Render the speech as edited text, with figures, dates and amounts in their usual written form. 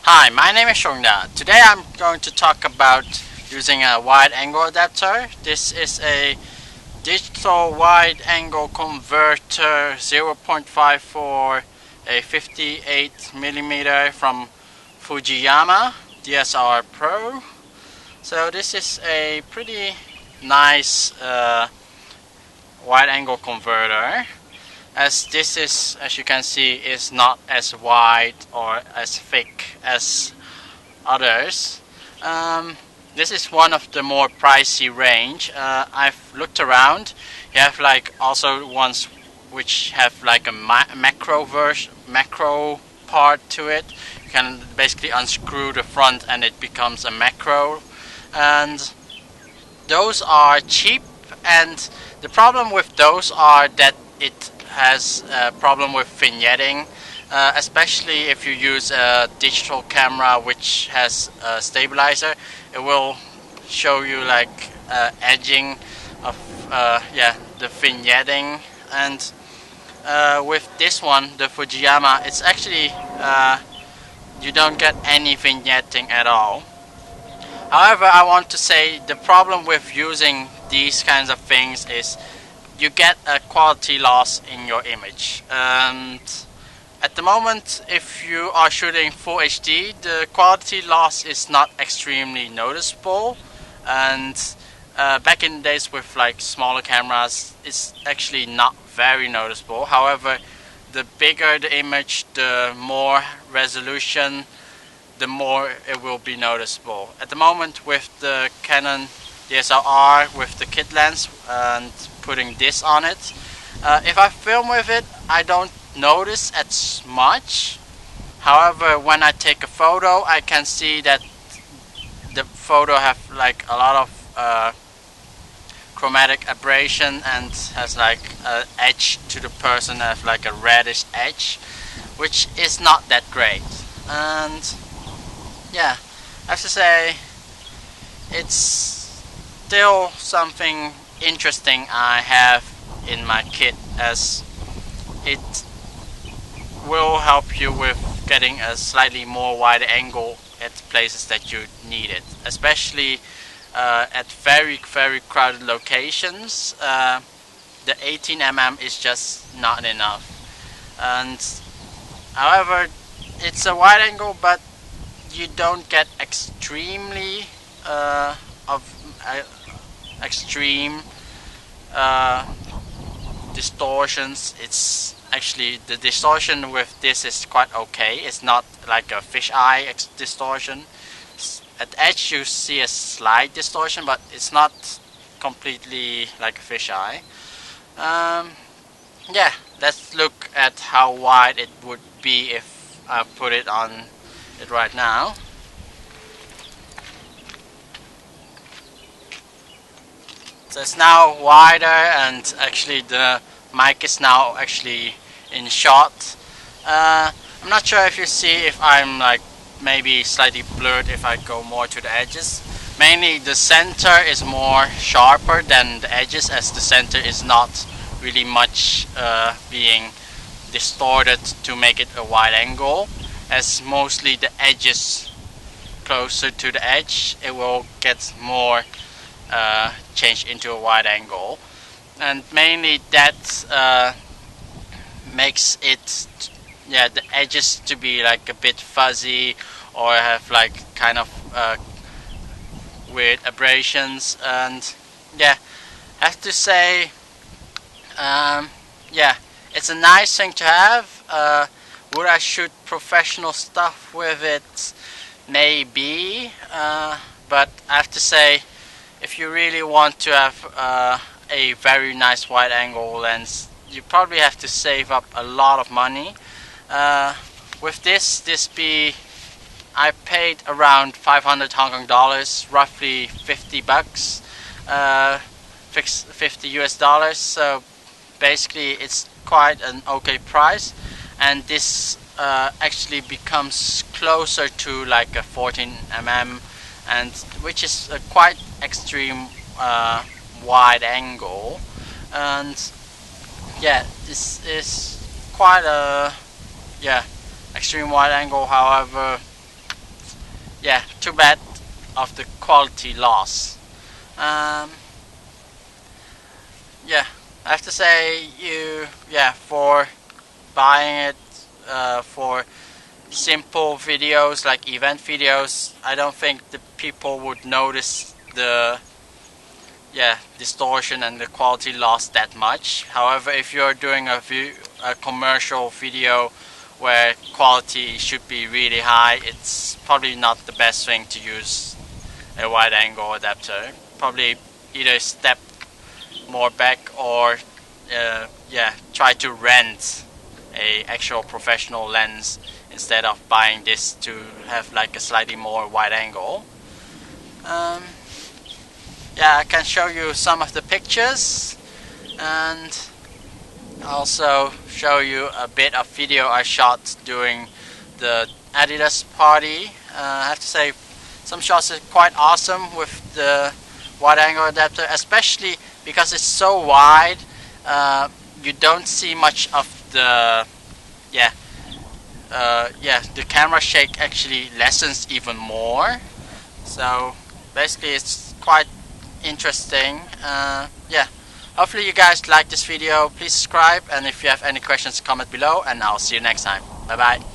Hi, my name is Chung Dha. Today I'm going to talk about using a wide angle adapter. This is a digital wide angle converter 0.5 for a 58mm from Fujiyama DSLR Pro. So this is a pretty nice wide angle converter, as this is, as you can see, is not as wide or as thick as others. This is one of the more pricey range. I've looked around. You have like also ones which have like a macro part to it. You can basically unscrew the front and it becomes a macro, and those are cheap, and the problem with those are that it has a problem with vignetting, especially if you use a digital camera which has a stabilizer. It will show you like edging of the vignetting, and with this one, the Fujiyama, it's actually you don't get any vignetting at all. However, I want to say the problem with using these kinds of things is you get a quality loss in your image. And at the moment, if you are shooting full HD, the quality loss is not extremely noticeable. And back in the days with like smaller cameras, it's actually not very noticeable. However, the bigger the image, the more resolution, the more it will be noticeable. At the moment, with the Canon DSLR with the kitlens and putting this on it, if I film with it, I don't notice as much. However, when I take a photo, I can see that the photo have like a lot of chromatic aberration and has like an edge to the person, have like a reddish edge, which is not that great. And yeah, I have to say it's still something interesting I have in my kit, as it will help you with getting a slightly more wide angle at places that you need it, especially at very crowded locations. The 18mm is just not enough. And however, it's a wide angle, but you don't get extremely extreme distortions. It's actually, the distortion with this is quite okay. It's not like a fisheye distortion. At the edge you see a slight distortion, but it's not completely like a fisheye. Yeah, let's look at how wide it would be if I put it on it right now. So it's now wider, and actually the mic is now actually in shot. I'm not sure if you see if I'm like maybe slightly blurred if I go more to the edges. Mainly the center is more sharper than the edges, as the center is not really much being distorted to make it a wide angle, as mostly the edges closer to the edge it will get more changed into a wide angle, and mainly that makes it, yeah, the edges to be like a bit fuzzy or have like kind of weird aberrations. And yeah, I have to say, yeah, it's a nice thing to have. Would I shoot professional stuff with it? Maybe, but I have to say, if you really want to have a very nice wide angle lens, you probably have to save up a lot of money. With this I paid around 500 Hong Kong dollars, roughly 50 bucks, 50 US dollars. So basically it's quite an okay price, and this actually becomes closer to like a 14mm, and which is a quite extreme wide angle. And yeah, this is quite a extreme wide angle. However, yeah, too bad of the quality loss. Yeah, I have to say for buying it for simple videos like event videos, I don't think the people would notice the distortion and the quality loss that much. However, if you're doing a commercial video where quality should be really high, it's probably not the best thing to use a wide angle adapter. Probably either step more back or try to rent a actual professional lens instead of buying this to have like a slightly more wide angle. I can show you some of the pictures and also show you a bit of video I shot during the Adidas party. I have to say some shots are quite awesome with the wide angle adapter, especially because it's so wide. You don't see much of the the camera shake actually lessens even more. So basically it's quite interesting. Hopefully you guys like this video. Please subscribe, and if you have any questions, comment below, and I'll see you next time. Bye bye.